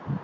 People.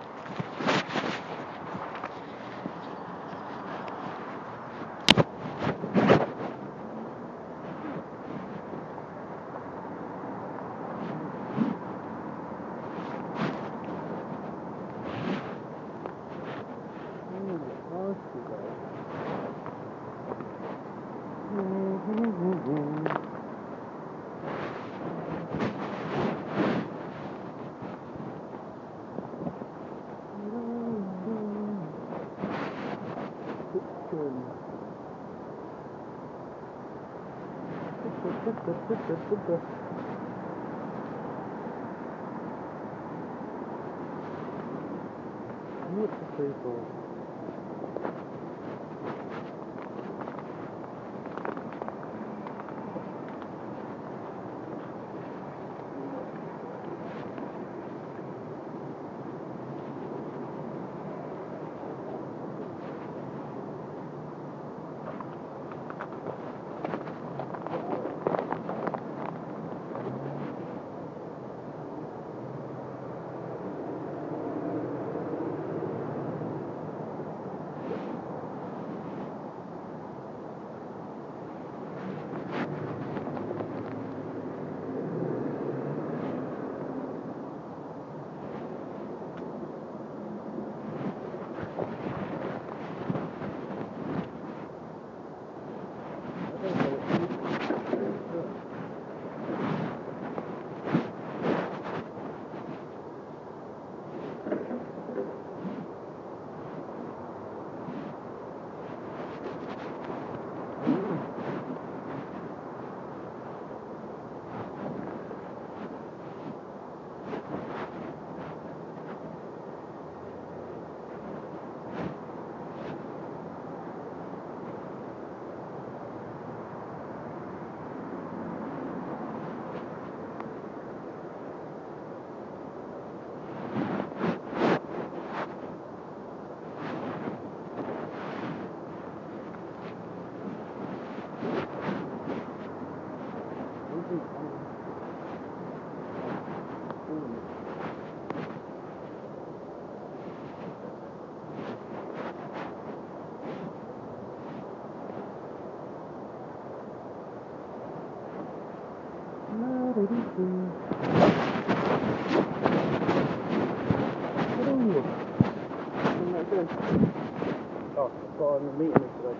Oh, I've got a meeting today.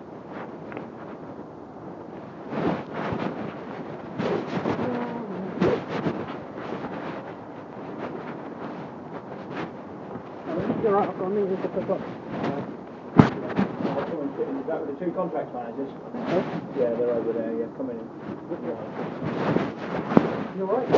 You're right, I've got a meeting to pick up. Is that with the two contract managers? Huh? Yeah, they're over there, yeah, come in. You alright?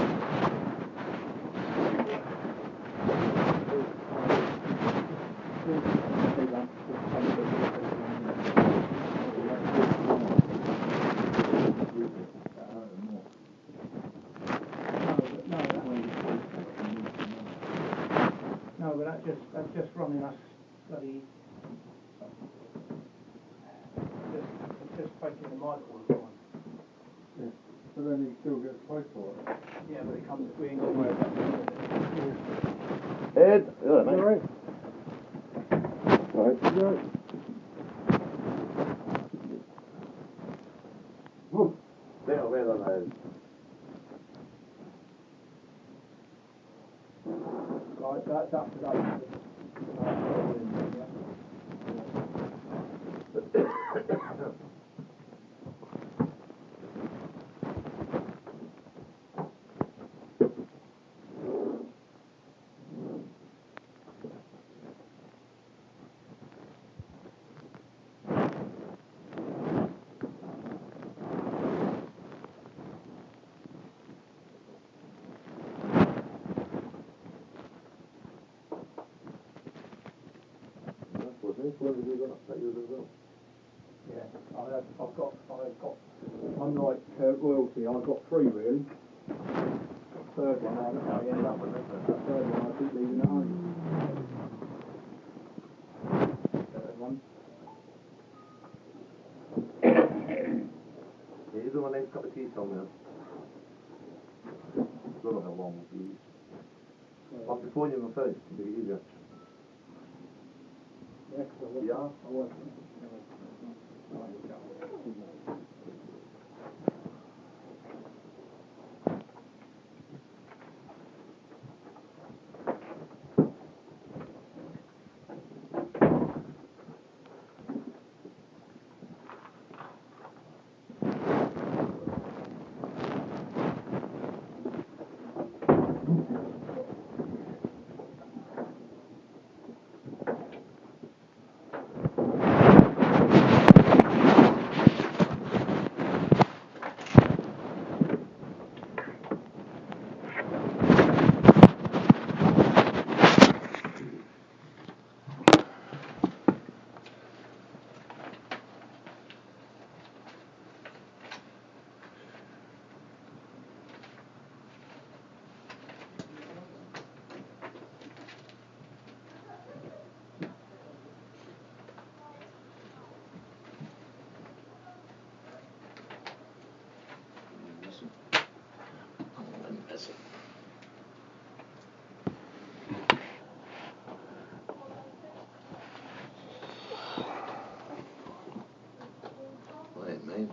No, but that's just running us bloody. Just taking the mic all the time. Yeah. But then he still gets paid for it. Yeah, but it comes. We ain't got to worry about it. Ed, you alright, mate? You alright? Alright. You alright? Veo, veo la vez. Right, that's up to date. When have you got that you as well? Yeah, I've got unlike royalty, I've got three really. Third one, I don't know how I ended up with it, but that third one I keep leaving at home. Third one. Yeah, here's my next cup of tea somewhere. Don't know how long, please. I'll have to phone you on my phone, it'll be easier. Yeah. I was. Right, mate.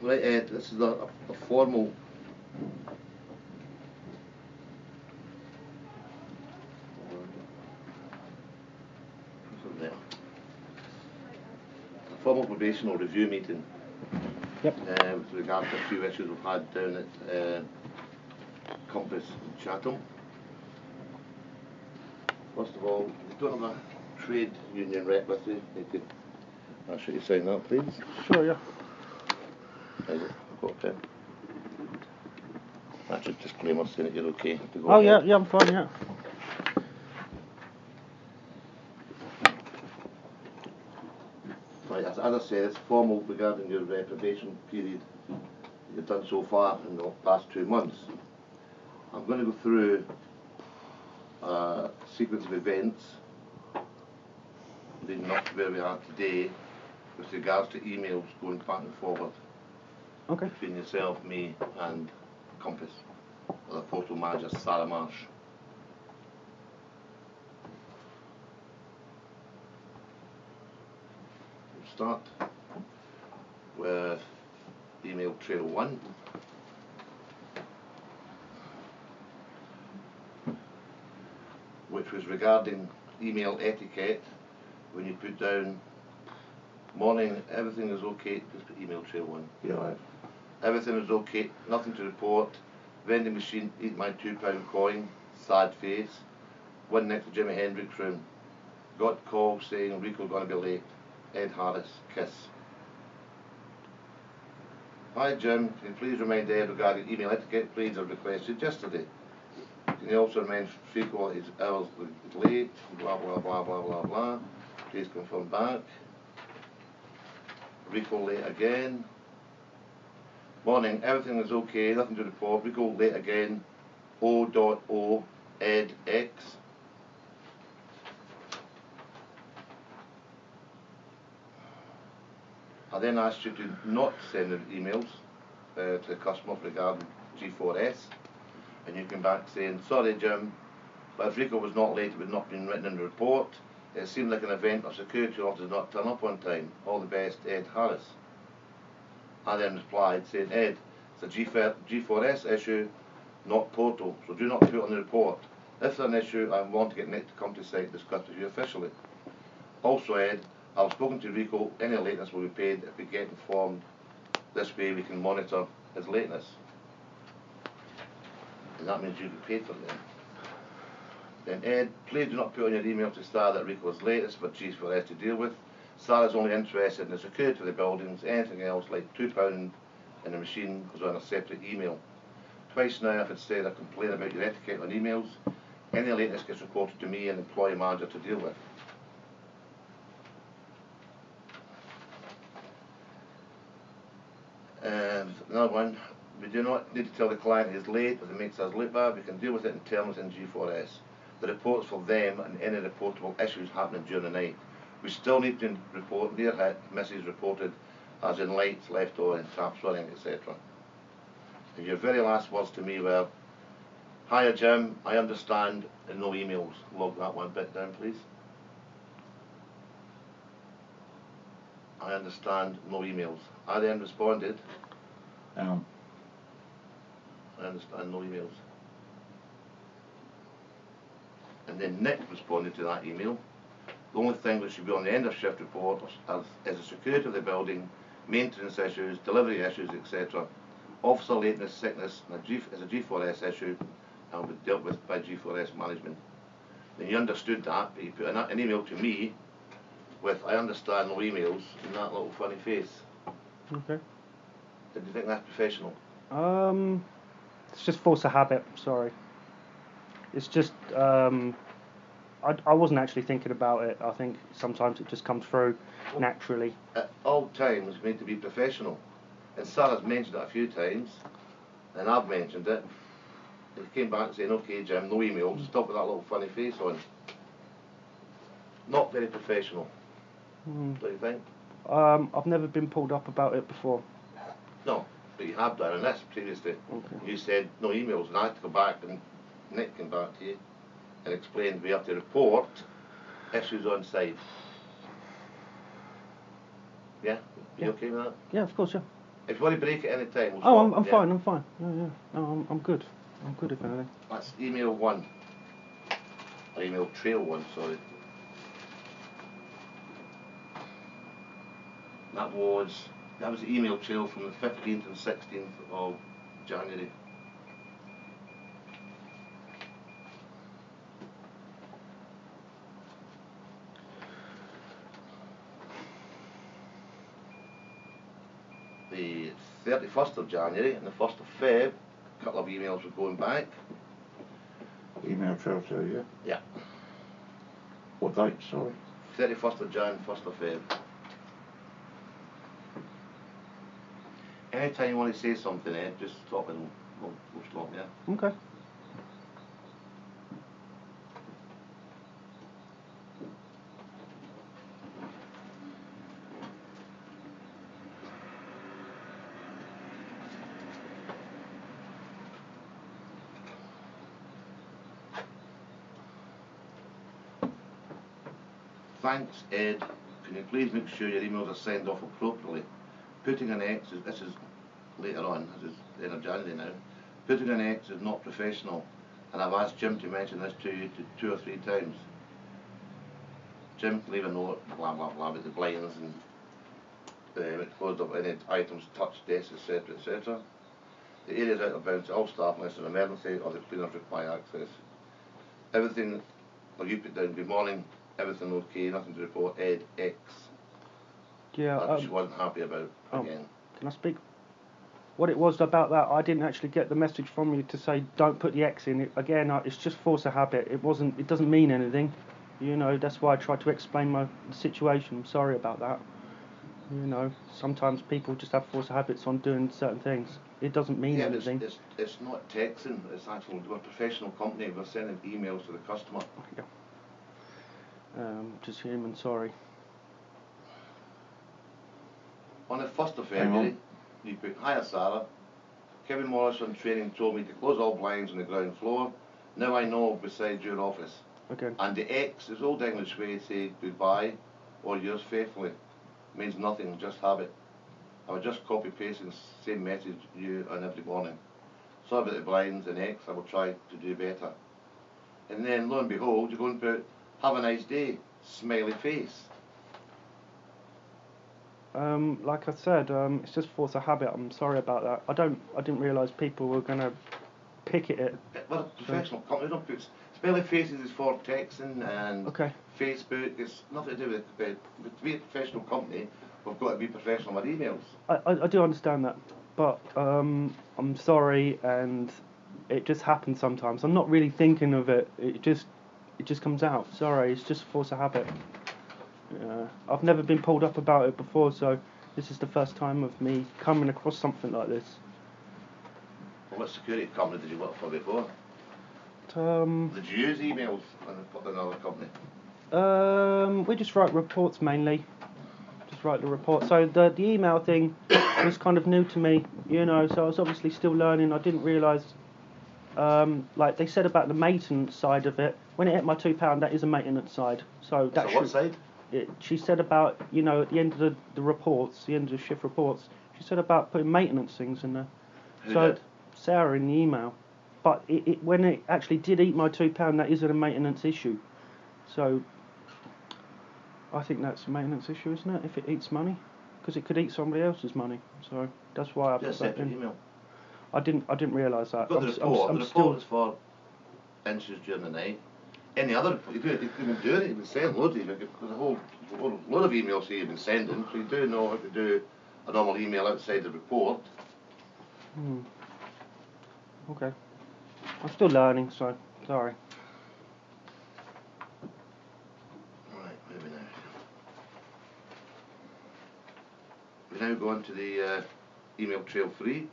Right, Ed, this is a formal a formal probational review meeting. Yep. With regard to a few issues we've had down at Compass in Chatham. First of all, we don't have a trade union rep with you. I'll show you sign that, please. Sure, yeah. Is it? I've got a pen. That's just disclaimer saying that you're okay to go Oh, ahead. yeah, I'm fine, yeah. Right, as I say, it's formal regarding your probation period you've done so far in the past 2 months. I'm going to go through a sequence of events leading up to where we are today with regards to emails going back and forward Okay. between yourself, me and Compass, or the postal manager Sarah Marsh. We'll start with email trail 1. Which was regarding email etiquette when you put down morning, everything is okay, just put email trail 1. Yeah, right. Everything is okay, nothing to report. Vending machine, eat my £2 coin, sad face. One next to Jimi Hendrix room. Got call saying Rico gonna be late. Ed Harris, kiss. Hi Jim, can you please remind Ed regarding email etiquette, please, as requested yesterday. Can you also remind Rico his hours late, blah blah blah blah blah blah. Please confirm back. Rico late again. Morning, everything is okay, nothing to report. Rico late again. O.O. Ed X. I then asked you to not send in emails to the customer regarding G4S, and you came back saying, sorry Jim, but if Rico was not late, it would not have been written in the report. It seemed like an event or security officer did not turn up on time. All the best, Ed Harris. I then replied saying, Ed, it's a G4S issue, not portal, so do not put on the report. If there's an issue, I want to get Nick to come to site and discuss with you officially. Also, Ed, I've spoken to Rico, any lateness will be paid if we get informed. This way we can monitor his lateness. And that means you get paid for it then. Then Ed, please do not put on your email to Sarah that Rico is late, it's for G4S to deal with. Sarah's only interested in the security of the buildings, anything else like £2 in the machine goes on a separate email. Twice now I've had said a complaint about your etiquette on emails. Any lateness gets reported to me and employee manager to deal with. And another one, we do not need to tell the client he's late if it makes us look bad. We can deal with it internally in G4S. The report's for them and any reportable issues happening during the night. We still need to report near hit misses reported, as in lights left on, taps running, etc. And your very last words to me were, "Hiya Jim, I understand," and no emails. Log that one bit down, please. I understand, no emails. I then responded, I understand, no emails. And then Nick responded to that email. The only thing that should be on the end of shift report is the security of the building, maintenance issues, delivery issues, etc. Officer lateness, sickness is a G4S issue and will be dealt with by G4S management. Then you understood that, but you put an email to me with "I understand, no emails" and that little funny face. Okay. Did you think that's professional? It's just force of habit. Sorry. It's just I wasn't actually thinking about it. I think sometimes it just comes through naturally. At all times, we need to be professional. And Sarah's mentioned it a few times, and I've mentioned it. He came back saying, "Okay, Jim, no emails. Stop with that little funny face on." Not very professional. Don't you think? I've never been pulled up about it before. No, but you have done, and that's previously. Okay. You said no emails, and I had to go back, and Nick came back to you and explained we have to report issues on site. Yeah? You Yeah. okay with that? Yeah, of course, yeah. If you want to break it any time, we'll Oh, stop, I'm yeah? fine. I'm fine. Yeah. No, I'm good. I'm good if anything. That's email 1. Or email trail 1, sorry. That was the email trail from the 15th and 16th of January. The 31st of January and the 1st of Feb, a couple of emails were going back. Email trail to you? Yeah. What date, sorry? 31st of Jan, 1st of Feb. Anytime you want to say something, Ed, just stop and we'll stop, yeah? Okay. Thanks, Ed. Can you please make sure your emails are signed off appropriately? Putting an X, this is later on, this is the end of January now. Putting an X is not professional, and I've asked Jim to mention this to you 2 or 3 times. Jim, leave a note, blah blah blah, with the blinds and it closed up any items, touch desks, etc. etc. The area is out of bounds to all staff unless an emergency or the cleaners require access. Everything, well, you put down good morning, everything okay, nothing to report, Ed X. Yeah. That she wasn't happy about again. Can I speak? What it was about that, I didn't actually get the message from you to say don't put the X in. Again, it's just force of habit. It doesn't mean anything. You know, that's why I tried to explain the situation. I'm sorry about that. You know, sometimes people just have force of habits on doing certain things. It doesn't mean anything. It's not texting, it's actually, we're a professional company, we're sending emails to the customer. Yeah. Just human, sorry. On the 1st of February, you put, "Hiya Sarah, Kevin Morris from training told me to close all blinds on the ground floor. Now I know beside your office." Okay. And the X is Old English way to say goodbye or yours faithfully. Means nothing, just habit. I would just copy pasting the same message you on every morning. Sorry about the blinds and X, I will try to do better. And then lo and behold, you go and put, have a nice day, smiley face. Like I said, it's just force of habit. I'm sorry about that. I didn't realise people were gonna pick at it. We're a professional company, don't put smiley faces is for texting and Okay. Facebook. It's nothing to do with to be a professional company. We've got to be professional with emails. I do understand that, but I'm sorry, and it just happens sometimes. I'm not really thinking of it. It just comes out. Sorry, it's just force of habit. I've never been pulled up about it before, so this is the first time of me coming across something like this. Well, what security company did you work for before? Did you use emails in another company? We just write reports mainly. Just write the report. So the email thing was kind of new to me, so I was obviously still learning. I didn't realise, like they said about the maintenance side of it. When it hit my £2, that is a maintenance side. So that what side? She said about, at the end of the reports, the end of the shift reports, she said about putting maintenance things in there. Who did? Sarah in the email. But when it actually did eat my £2, that isn't a maintenance issue. So I think that's a maintenance issue, isn't it? If it eats money, because it could eat somebody else's money. So that's why I put Just that separate in. email. I didn't realise that. Got the report. The report is for inches during the night. Any other report, you've been doing it. You've been sending loads of emails. There's a whole load of emails here you've been sending. So you do know how to do a normal email outside the report. Okay. I'm still learning, so sorry. Right, where are we now? We now go on to the email trail 3.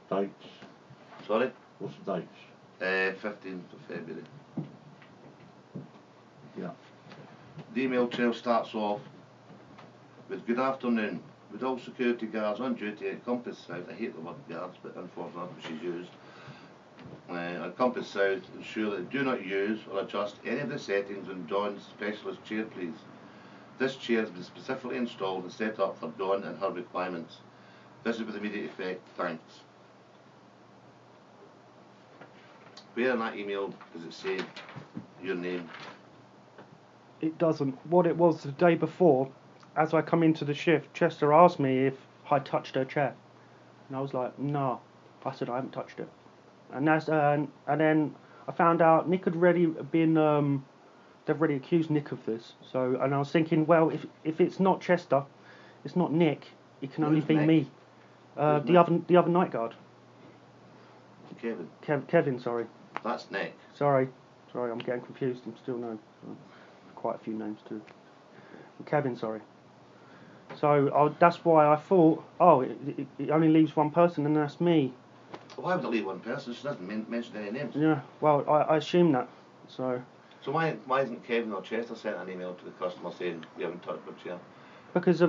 Dates. Sorry? What's the dates? 15th of February. Yeah. The email trail starts off with good afternoon. With all security guards on duty at Compass South, I hate the word guards, but unfortunately she's used. At Compass South, ensure that do not use or adjust any of the settings on Dawn's specialist chair, please. This chair has been specifically installed and set up for Dawn and her requirements. This is with immediate effect. Thanks. Where in that email does it say your name? It doesn't. What it was the day before, as I come into the shift, Chester asked me if I touched her chair, and I was like, no. I said I haven't touched it, and then I found out Nick had already been they've already accused Nick of this. So, and I was thinking, well, if it's not Chester, it's not Nick. It can only be Nick? me. The other night guard. Kevin. Kevin, sorry. That's Nick. Sorry, I'm getting confused. I'm still no. Quite a few names too. Kevin, sorry. So that's why I thought, it only leaves one person, and that's me. Why would it leave one person? She doesn't mention any names. Yeah, well, I assume that. So why isn't Kevin or Chester sent an email to the customer saying we haven't touched your chair? because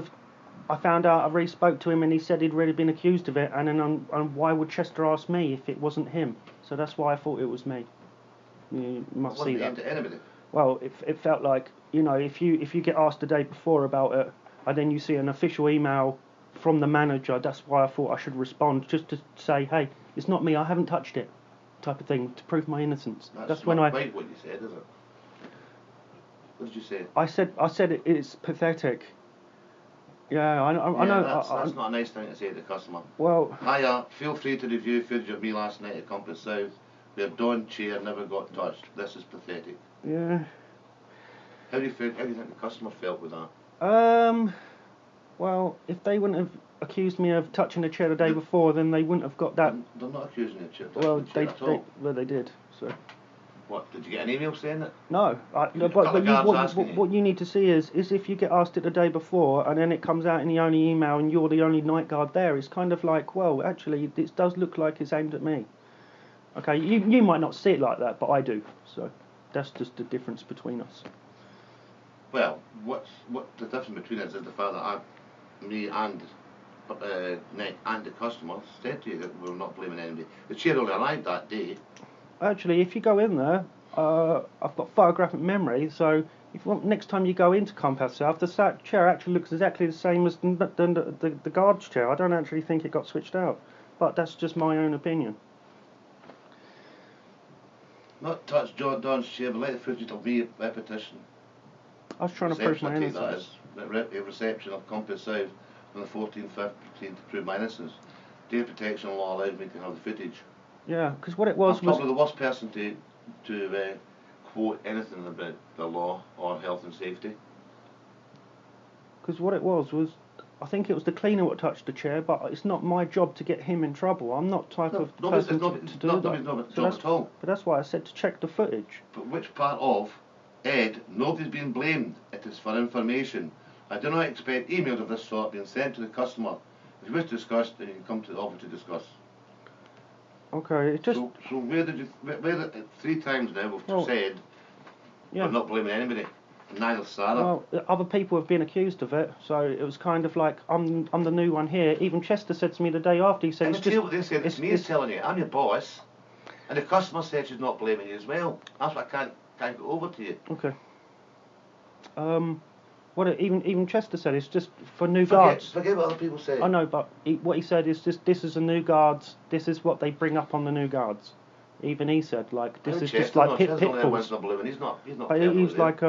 I found out, I really spoke to him, and he said he'd already been accused of it, and then why would Chester ask me if it wasn't him? So that's why I thought it was me. You must see that. It wasn't aimed at anybody. Well, it felt like, if you get asked the day before about it, and then you see an official email from the manager, that's why I thought I should respond, just to say, hey, it's not me, I haven't touched it, type of thing, to prove my innocence. That's when not quite what you said, is it? What did you say? I said it's pathetic. Yeah, I know. That's not a nice thing to say to the customer. Well, Hiya, feel free to review footage of me last night at Compass South. Their Dawn chair never got touched. This is pathetic. yeah. How do you think the customer felt with that? Well, if they wouldn't have accused me of touching the chair the day before, then they wouldn't have got that. They're not accusing you of touching Well, the chair at all. they did. So What, did you get an email saying that? No, You but got the you, guards asking you. what you need to see is if you get asked it the day before and then it comes out in the only email and you're the only night guard there, it's kind of like, well, actually, it does look like it's aimed at me. Okay, you might not see it like that, but I do. So that's just the difference between us. Well, what the difference between us is the fact that me and Nick and the customer said to you that we're not blaming anybody. The chair only arrived that day. Actually, if you go in there, I've got photographic memory, so if you want, next time you go into Compass South, the chair actually looks exactly the same as the guard's chair. I don't actually think it got switched out, but that's just my own opinion. Not touch John Don's chair, but let the footage of me repetition. I was trying to prove my I take that innocence. as a reception of Compass South on the 14th, 15th to prove my innocence. Data protection law allows me to have the footage. Yeah, because what it was I'm probably the worst person to quote anything about the law or health and safety. Because what it was I think it was the cleaner what touched the chair, but it's not my job to get him in trouble. I'm not type of person to do that. Nobody's job at all. But that's why I said to check the footage. But which part of Ed? Nobody's been blamed. It is for information. I do not expect emails of this sort being sent to the customer. If you wish to discuss, then you can come to the office to discuss. Okay, it just. So where did you? Where 3 times now we've said Yeah. we're not blaming anybody. Neither Sarah. Well, other people have been accused of it, so it was kind of like I'm the new one here. Even Chester said to me the day after, he said And it's the just. what they said, it's me telling you, I'm your boss, and the customer said she's not blaming you as well. That's what I can't go over to you. Okay. Even Chester said it's just for new guards. Forget what other people say. I know, but what he said is just this is a new guards. This is what they bring up on the new guards. Even he said like this is just like pitfalls. He's not. But he's like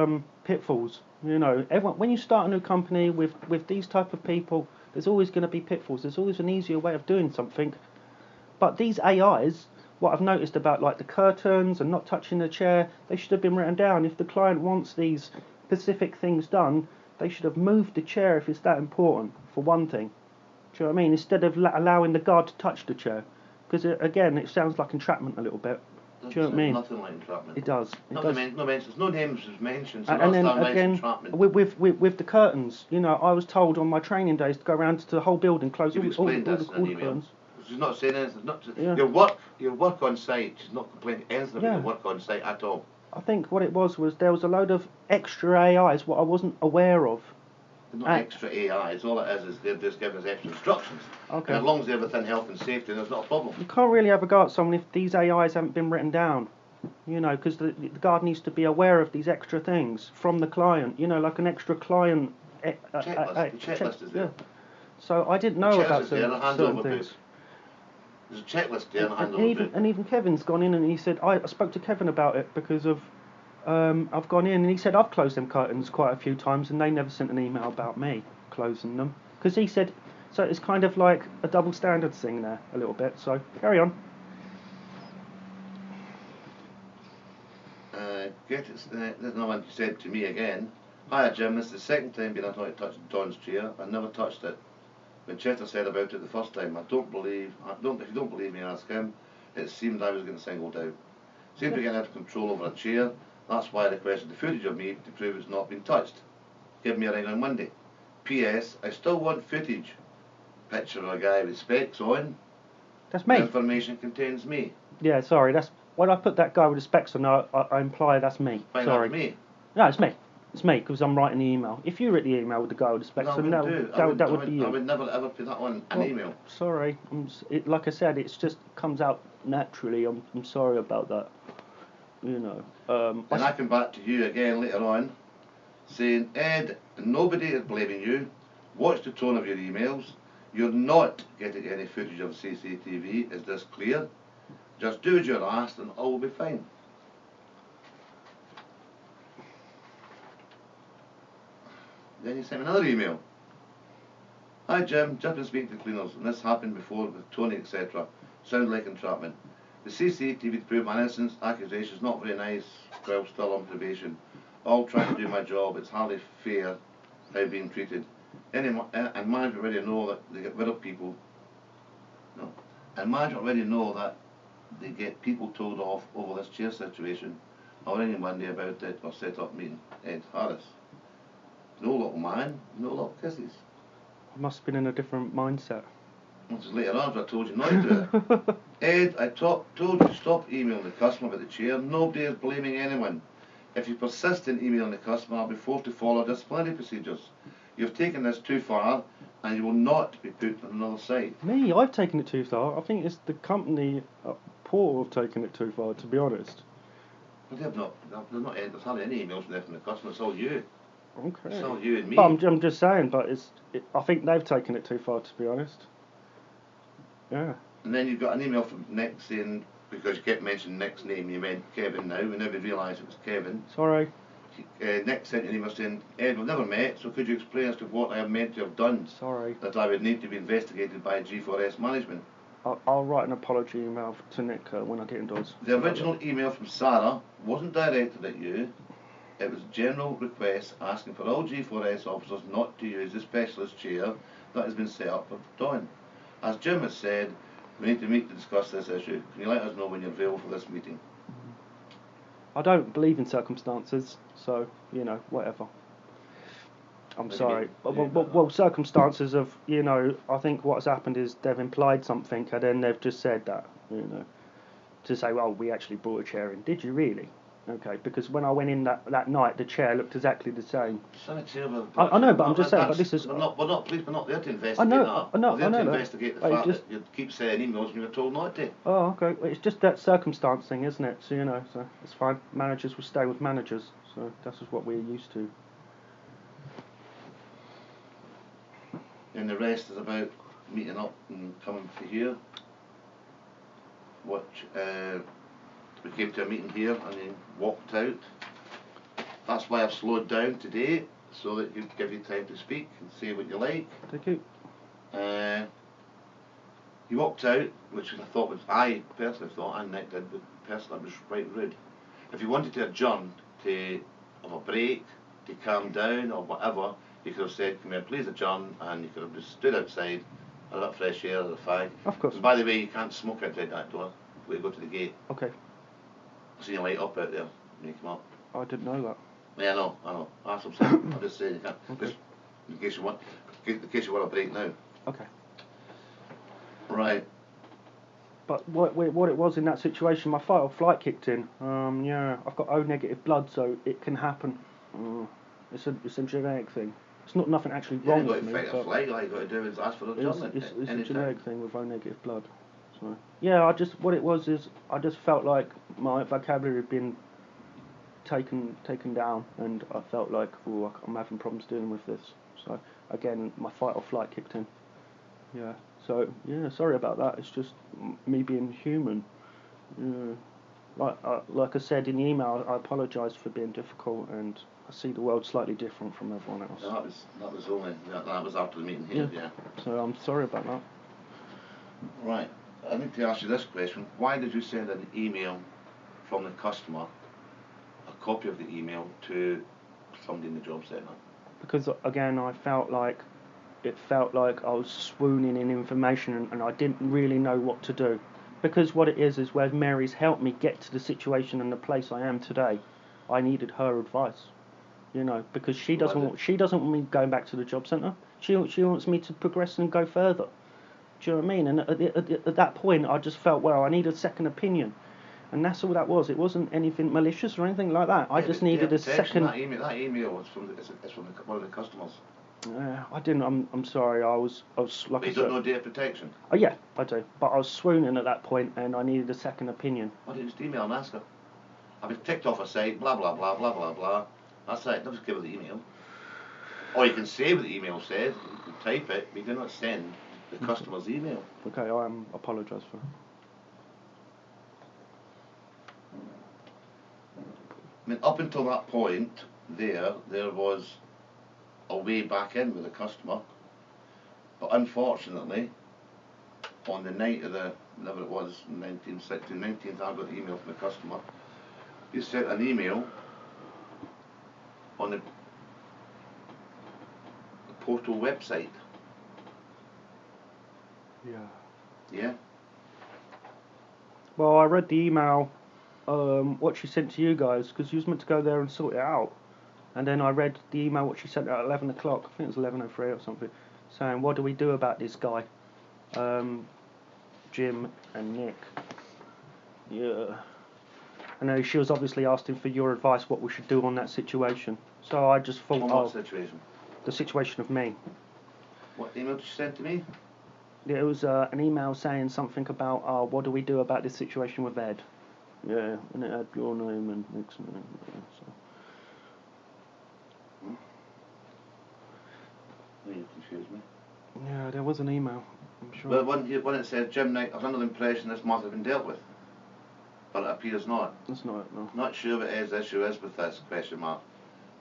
pitfalls. You know, everyone when you start a new company with these type of people, there's always going to be pitfalls. There's always an easier way of doing something. But these AIs, what I've noticed about like the curtains and not touching the chair, they should have been written down. If the client wants these specific things done, they should have moved the chair if it's that important. For one thing, do you know what I mean? Instead of allowing the guard to touch the chair. Because again, it sounds like entrapment a little bit. Do you know what I mean? Nothing like entrapment. It does. No mentions. No names was mentioned. So And then that's again, entrapment. with the curtains, you know, I was told on my training days to go around to the whole building, close You've all explained the this in an email. curtains. She's not saying anything. Yeah. Your work on site. She's not complaining anything about your work on site at all. I think what it was there was a load of extra AIs what I wasn't aware of. They're not extra AIs. All it is they're just giving us extra instructions. Okay. And as long as they're within health and safety, there's not a problem. You can't really have a go at someone if these AIs haven't been written down. You know, because the guard needs to be aware of these extra things from the client. You know, like an extra client Checklist. The checklist is there. Yeah. So I didn't know about certain things. There's a checklist there and a handover book. And even Kevin's gone in and he said, I spoke to Kevin about it because of, I've gone in and he said, I've closed them curtains quite a few times and they never sent an email about me closing them. Because he said, so it's kind of like a double standard thing there, a little bit. So, carry on. There's another one you said to me again. Hiya Jim, this is the second time being asked to touch Don's chair. I never touched it. When Chester said about it the first time, if you don't believe me, ask him. It seemed I was getting singled out. Seemed to be getting out of control over a chair. That's why I requested the footage of me to prove it's not been touched. Give me a ring on Monday. P.S. I still want footage. Picture of a guy with specs on. That's me. The information contains me. Yeah, sorry, that's when I put that guy with the specs on, I imply that's me. Why sorry. not me? No, it's me. It's me because I'm writing the email. If you write the email with the guy with the specs on, that would be you. I would never ever put that on an email. Sorry, like I said, it's just comes out naturally. I'm sorry about that. You know. And I come back to you again later on, saying, Ed, nobody is blaming you. Watch the tone of your emails. You're not getting any footage of CCTV. Is this clear? Just do as you're asked and all will be fine. Then you sent me another email. Hi Jim, just been speaking to cleaners and this happened before with Tony etc. Sounds like entrapment. The CCTV to prove my innocence, accusations not very nice while still on probation. All trying to do my job, it's hardly fair how I'm being treated. And management already know that they get rid of people. No. And management already know that they get people told off over this chair situation. I'll ring him one day about it, or set up a meeting. Ed Harris. No little man, no little kisses. I must have been in a different mindset. Which is later on, I told you not to do it. Ed, I told you to stop emailing the customer about the chair. Nobody is blaming anyone. If you persist in emailing the customer, I'll be forced to follow disciplinary procedures. You've taken this too far, and you will not be put on another site. Me, I've taken it too far. I think it's the company Paul have taken it too far, to be honest. But there's hardly any emails from there from the customer, it's all you. Okay. It's all you and me. But I'm just saying, but I think they've taken it too far, to be honest. Yeah. And then you got an email from Nick saying, because you kept mentioning Nick's name, you meant Kevin now, we never realised it was Kevin. Sorry. Nick sent an email saying, Ed, we've never met, so could you explain as to what I am meant to have done? Sorry. That I would need to be investigated by G4S management. I'll write an apology email to Nick when I get indoors. The original email from Sarah wasn't directed at you. It was a general request asking for all G4S officers not to use the specialist chair that has been set up for Dawn. As Jim has said, we need to meet to discuss this issue. Can you let us know when you're available for this meeting? I don't believe in circumstances, so, whatever. I'm sorry. Well, circumstances of, I think what's happened is they've implied something and then they've just said that, to say, well, we actually brought a chair in. Did you really? Okay, because when I went in that night, the chair looked exactly the same. I know, but I'm just saying, but this is... We're not police, we're not there to investigate I know that. We're there to that. investigate the fact that you keep saying emails and you were told not to. Oh, okay. Well, it's just that circumstance thing, isn't it? So, so it's fine. Managers will stay with managers, so that's just what we're used to. And the rest is about meeting up and coming to here. We came to a meeting here and then walked out. That's why I've slowed down today, so that you give you time to speak and say what you like. Thank you. He walked out, which I personally thought, and Nick did, but personally that was quite rude. If you wanted to adjourn to have a break, to calm down or whatever, you could have said, come here, please adjourn, and you could have just stood outside, a little fresh air, a little fag. Of course. And by the way, you can't smoke outside that door before you go to the gate. Okay. I seen a light up out there when you come up. I didn't know that. Yeah, I know. That's what I'm saying. I'm just saying you can't. Okay. Just in case you want a break now. Okay. Right. But what it was in that situation, my fight or flight kicked in. Yeah, I've got O negative blood, so it can happen. It's a genetic thing. It's not nothing actually wrong with me. You got to fight or flight. All you got to do is ask for adjournment. It's a genetic thing with O negative blood. So yeah, what it was is I just felt like my vocabulary had been taken down, and I felt like, oh, I'm having problems dealing with this. So again, my fight or flight kicked in. Yeah. So yeah, sorry about that. It's just me being human. Yeah. Like I said in the email, I apologise for being difficult, and I see the world slightly different from everyone else. That was after the meeting here. Yeah. So I'm sorry about that. Right. I need to ask you this question. Why did you send an email from the customer, a copy of the email, to somebody in the job centre? Because again, it felt like I was swooning in information, and I didn't really know what to do. Because what it is where Mary's helped me get to the situation and the place I am today, I needed her advice. Because she doesn't want me going back to the job centre. She wants me to progress and go further. Do you know what I mean? And at that point, I just felt, well, I need a second opinion. And that's all that was. It wasn't anything malicious or anything like that. I just needed a second... That email was from one of the customers. I didn't. I'm sorry. I was like. But you don't know data protection? Oh yeah, I do. But I was swooning at that point, and I needed a second opinion. Why didn't you just email and ask her? I've been ticked off a site, blah blah blah blah blah blah. That's it. Don't just give her the email. Or you can say what the email says. You can type it, but you do not send the customer's email. Okay, I apologise for. I mean, up until that point, there was a way back in with the customer, but unfortunately, on the night of whenever it was, 19th, I got the email from the customer. He sent an email on the portal website. Yeah. Yeah? Well, I read the email what she sent to you guys, because you was meant to go there and sort it out. And then I read the email what she sent at 11 o'clock, I think it was 11:03 or something, saying, what do we do about this guy? Jim and Nick. Yeah. And then she was obviously asking for your advice what we should do on that situation. So I just thought, On what situation? The situation of me. What email did you send to me? It was an email saying something about, what do we do about this situation with Ed? Yeah, and it had your name and Nick's name. So. You confused me. Yeah, there was an email, I'm sure. Well, when it said Jim Knight, I was under the impression this matter had been dealt with. But it appears not. That's not it, no. Not sure what Ed's issue is with this, question mark.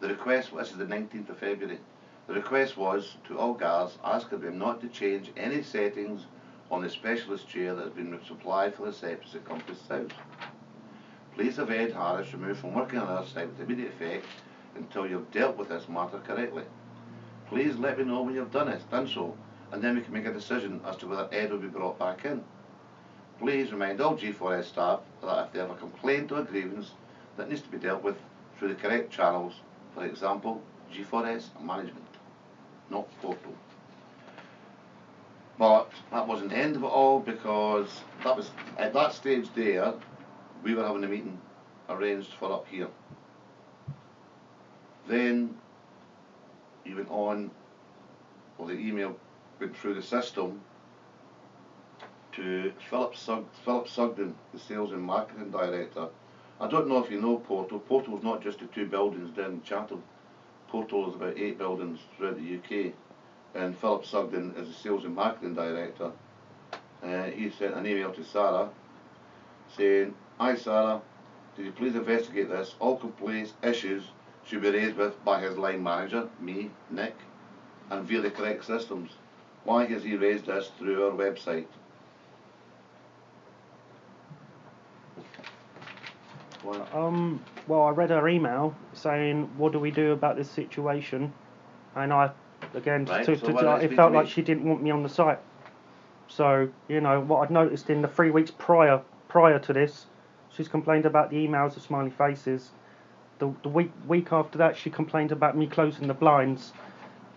The request, this is the 19th of February. The request was to all guards asking them not to change any settings on the specialist chair that has been supplied for the sepsis at Compass South. Please have Ed Harris removed from working on our site with immediate effect until you have dealt with this matter correctly. Please let me know when you've done so, and then we can make a decision as to whether Ed will be brought back in. Please remind all G4S staff that if they have a complaint or a grievance that needs to be dealt with through the correct channels, for example, G4S management, not portal. But that wasn't the end of it all, because that was at that stage there, we were having a meeting arranged for up here. Then you went on, or the email went through the system to Philip Sugden, the Sales and Marketing Director. I don't know if you know Portal. Portal is not just the 2 buildings down in Chatham. Portal is about 8 buildings throughout the UK. And Philip Sugden is the Sales and Marketing Director. He sent an email to Sarah saying, "Hi Sarah, did you please investigate this? All complaints, issues should be raised with by his line manager, me, Nick, and via the correct systems. Why has he raised this through our website?" Well, I read her email saying, what do we do about this situation? And I, again, Right, it felt like she didn't want me on the site. So, you know, what I'd noticed in the 3 weeks prior to this, she's complained about the emails of smiley faces. The week after that, she complained about me closing the blinds.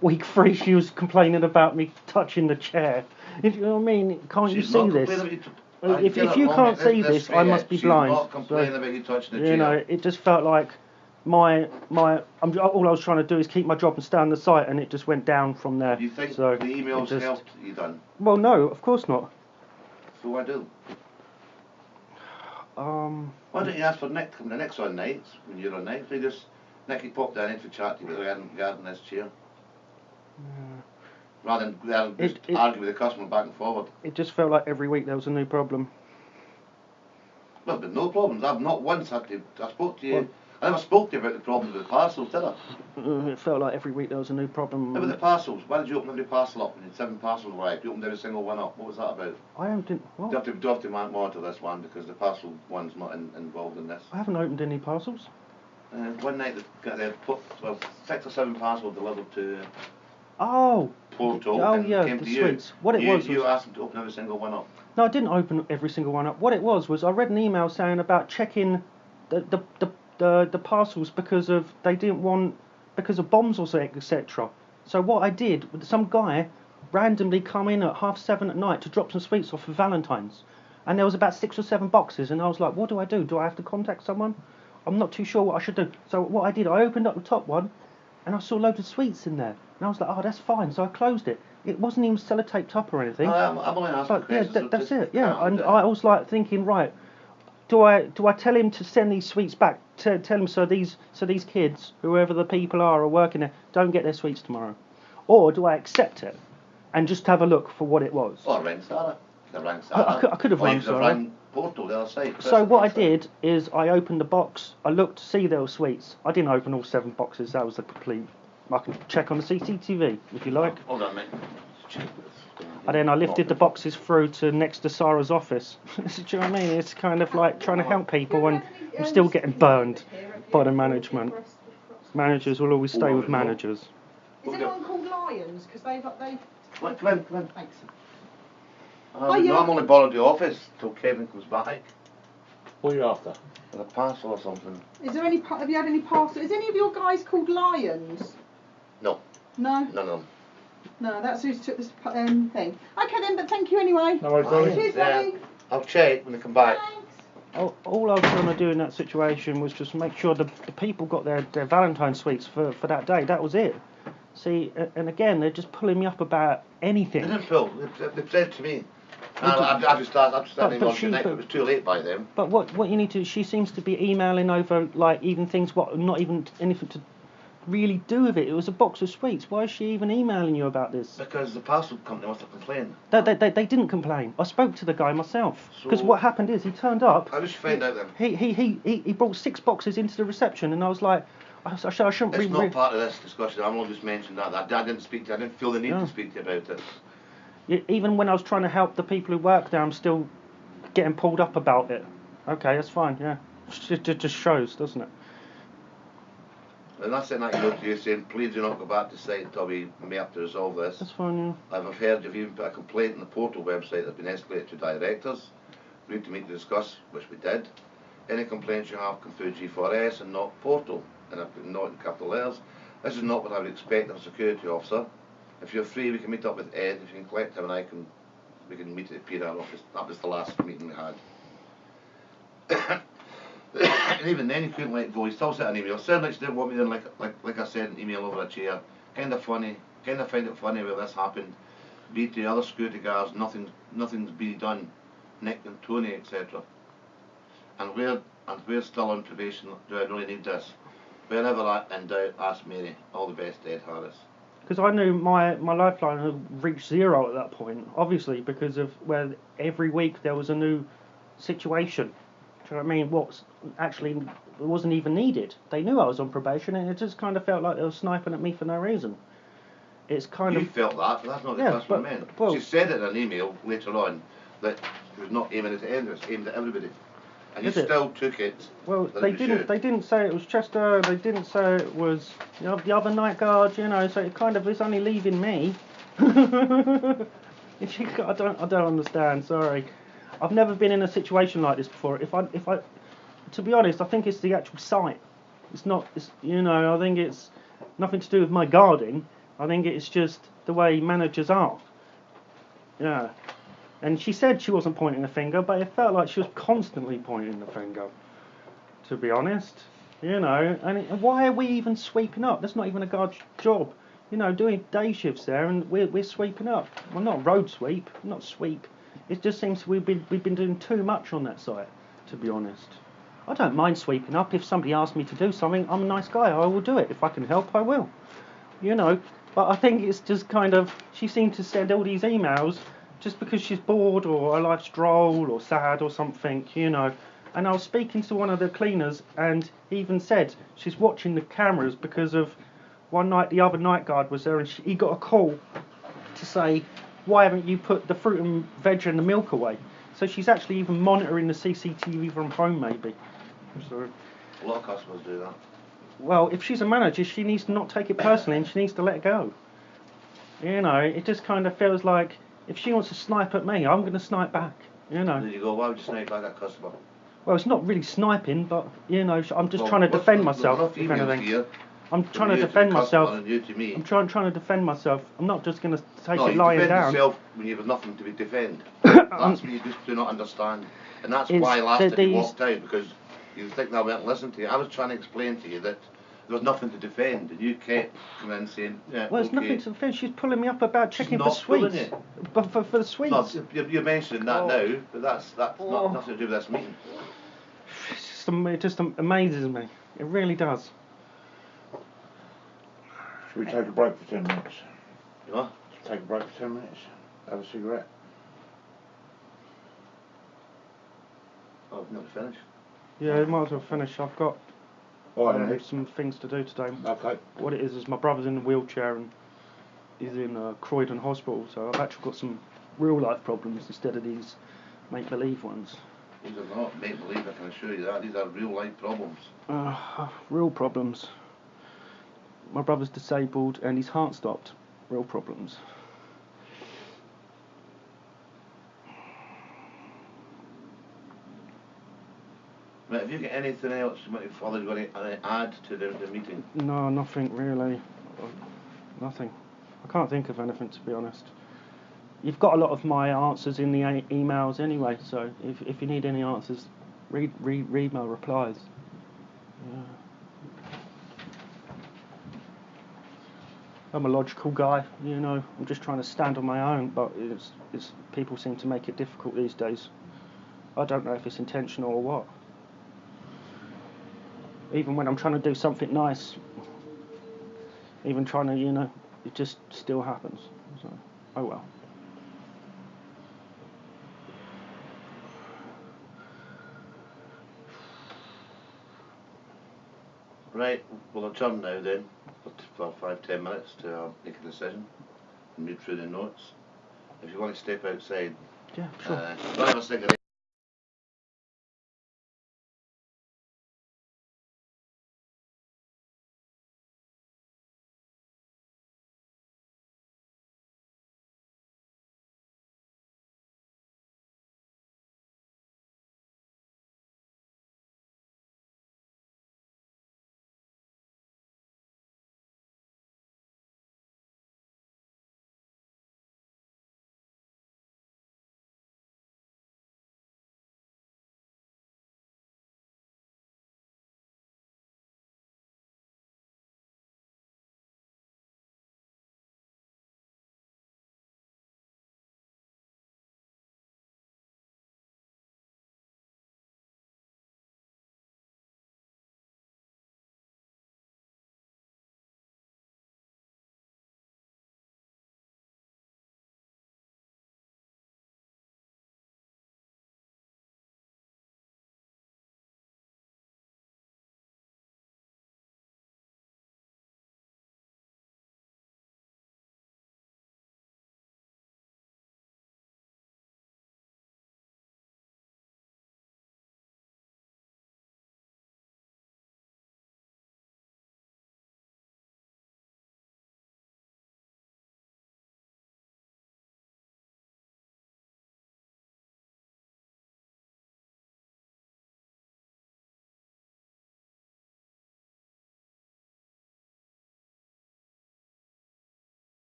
Week 3, she was complaining about me touching the chair. You know what I mean? Can't you see this? If you can't see this, I must be blind. She's not complaining about you touching the chair. You know, it just felt like all I was trying to do is keep my job and stay on the site, and it just went down from there. Do you think so the emails helped you done? Well, no, of course not. So I do. Why don't you ask for Nick to come to Nick's on nights, when you're on nights? Nicky popped down in for chat to you regarding this chair. Yeah. Rather than just argue with the customer back and forward. It just felt like every week there was a new problem. Well, but no problems. I've not once had to. I spoke to you. I never spoke to you about the problems with the parcels, did I? It felt like every week there was a new problem. How about the parcels? Why did you open every parcel up when you had 7 parcels arrived? You opened every single one up. What was that about? What? Do you have to monitor this one, because the parcel one's not involved in this? I haven't opened any parcels. One night they put 6 or 7 parcels delivered to Portal. Oh and yeah, came the to sweets. You asked them to open every single one up. No, I didn't open every single one up. What it was I read an email saying about checking the parcels because of bombs or etc. So what I did, some guy randomly come in at 7:30 at night to drop some sweets off for Valentine's, and there was about 6 or 7 boxes, and I was like, what do I do? Do I have to contact someone? I'm not too sure what I should do. So what I did, I opened up the top one, and I saw loads of sweets in there, and I was like, oh, that's fine. So I closed it. It wasn't even sellotaped up or anything. No, I'm only asking questions. Yeah, that's it. Yeah, and I was like thinking, right, do I tell him to send these sweets back? Tell him so these kids, whoever the people are working there, don't get their sweets tomorrow, or do I accept it and just have a look for what it was? Or ring Sarah. I could have rang Sarah. Rang Portal the other side. So what I did is I opened the box. I looked to see there were sweets. I didn't open all 7 boxes. That was a complete. I can check on the CCTV if you like. Hold on, mate. And then I lifted the boxes through to next to Sarah's office. Do you know what I mean? It's kind of like trying to help people, and I'm still getting burned by the management. Managers will always stay with managers. Is anyone called Lions? Because they've. Come in. Thanks. No, I'm only borrowed the office till Kevin comes back. What are you after? A parcel or something. Is there any? Have you had any parcels? Is any of your guys called Lions? No. No. None of them. No, that's who's took this thing. Okay then, but thank you anyway. No worries, darling. Cheers, Yeah. buddy. I'll check when they come back. Thanks. All I was trying to do in that situation was just make sure the people got their Valentine's sweets for that day. That was it. See, and again, they're just pulling me up about anything. They didn't pull. They said to me. And I just started on tonight, but it was too late by then. But what you need to, she seems to be emailing over like even things what not even anything to really do with it. It was a box of sweets. Why is she even emailing you about this? Because the parcel company must have complained. They didn't complain. I spoke to the guy myself. Because So- what happened is he turned up. How did you find out then? He brought 6 boxes into the reception, and I was like, I shouldn't It's be. not part of this discussion. I'm only just mentioning that. I didn't speak to. I didn't feel the need No. to speak to you about it. Even when I was trying to help the people who work there, I'm still getting pulled up about it. Okay, that's fine. Yeah, it just shows, doesn't it? And I sent that email to you saying, please do not go back to site until we may have to resolve this. That's fine. Yeah. I've heard you've even put a complaint on the portal website that's been escalated to directors. We need to meet to discuss, which we did. Any complaints you have come through G4S and not portal, and I've put not in capital letters. This is not what I would expect of a security officer. If you're free, we can meet up with Ed. If you can collect him, and we can meet at the PR office. That was the last meeting we had. And even then, you couldn't let it go. He still sent an email. Sounded like she didn't want me there, like I said, an email over a chair. Kind of funny. Kind of find it funny where this happened. Be to the other security guards, nothing's been done. Nick and Tony, etc. And we're still on probation. Do I really need this? Whenever in doubt, ask Mary. All the best, Ed Harris. Because I knew my lifeline had reached 0 at that point, obviously, because of where every week there was a new situation. Do you know what I mean? What's actually it wasn't even needed. They knew I was on probation, and it just kind of felt like they were sniping at me for no reason. It's kind You of felt that, but that's not the Yeah, customer but- meant. well- She said it in an email later on that she was not aiming at Ed, it was aimed at everybody. And you Is it? still took it. well. that They it was didn't. you. They didn't say it was Chester. They didn't say it was the other night guard. You know, so it kind of is only leaving me. If you, I don't understand. Sorry, I've never been in a situation like this before. If I, to be honest, I think it's the actual site. It's not. It's I think it's nothing to do with my guarding. I think it's just the way managers are. Yeah. And she said she wasn't pointing the finger, but it felt like she was constantly pointing the finger. To be honest, and why are we even sweeping up? That's not even a guard's job. Doing day shifts there, and we're sweeping up. Well, not road sweep, not sweep. It just seems we've been doing too much on that site. To be honest, I don't mind sweeping up. If somebody asks me to do something, I'm a nice guy. I will do it. If I can help, I will. But I think it's just kind of she seemed to send all these emails just because she's bored or her life's droll or sad or something. And I was speaking to one of the cleaners, and he even said she's watching the cameras because of one night the other night guard was there, and he got a call to say, why haven't you put the fruit and veg and the milk away? So she's actually even monitoring the CCTV from home, maybe. So, A lot of customers do that. well, if she's a manager, she needs to not take it personally, and she needs to let it go. It just kind of feels like if she wants to snipe at me, I'm going to snipe back. There you go. Why would you snipe like that customer? Well, it's not really sniping, but I'm just Well, trying to what's defend the- myself. there's If enough emails anything, here I'm from trying to you defend the customer myself. and you to me. I'm trying to defend myself. I'm not just going to take No, it you lying defend down. yourself when you have nothing to be defend. That's what you just do not understand. And that's Is why last that time you these- walked out, because you think I won't listen to you. I was trying to explain to you that there was nothing to defend, and you kept coming in saying, yeah, Well, it's okay. nothing to defend. She's pulling me up about checking for not pulling sweets. it. But for the sweets. No, you're mentioning that Oh. now, but that's Oh. not nothing to do with this meeting. It just amazes me. It really does. Should we take a break for 10 minutes? You know? Take a break for 10 minutes? Have a cigarette? Oh, not finished. Yeah, might as well finish. I've got Alright, then. some things to do today. Okay. What it is my brother's in a wheelchair and he's in Croydon Hospital, so I've actually got some real life problems instead of these make-believe ones. These are not make-believe, I can assure you that. These are real-life problems. Real problems. My brother's disabled and his heart stopped. Real problems. Right, have you got anything else you might father's going to add to the meeting? No, nothing really. Nothing. I can't think of anything, to be honest. You've got a lot of my answers in the emails anyway, so if you need any answers, read my replies. Yeah. I'm a logical guy, you know. I'm just trying to stand on my own, but it's people seem to make it difficult these days. I don't know if it's intentional or what. Even when I'm trying to do something nice, even trying to, you know, it just still happens. So, oh well. Right, we'll adjourn now then for 5-10 minutes to make a decision and read through the notes. If you want to step outside, Yeah, sure. don't have a cigarette.